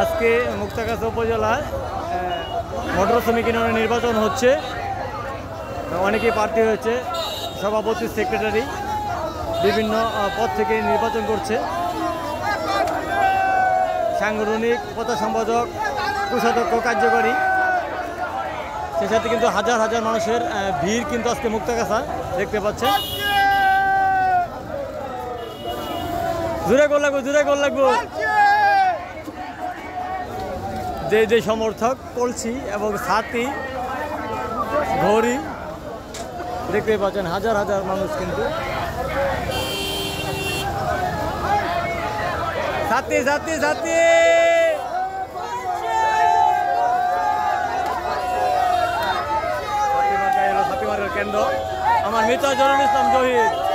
আজকে মুক্তাগাছা উপজেলায় মোটর শ্রমিক ইউনিয়নের নির্বাচন হচ্ছে। অনেকেই প্রার্থী হয়েছে, সভাপতি, সেক্রেটারি বিভিন্ন পদ থেকে নির্বাচন করছে। সাংগঠনিক প্রচার সম্পাদক, কোষাধ্যক্ষ, কার্যকরী, সে সাথে কিন্তু হাজার হাজার মানুষের ভিড় কিন্তু আজকে মুক্তাগাছা দেখতে পাচ্ছেন। জোরে গোল লাগবো, জোরে গোল লাগবো। যে সমর্থক, কলসি এবং ছাতি, ঘড়ি দেখতে পাচ্ছেন, হাজার হাজার মানুষ কিন্তু। ছাতি ছাতি ছাতি কেন্দ্র আমার মির্জা জহুরুল ইসলাম জহির।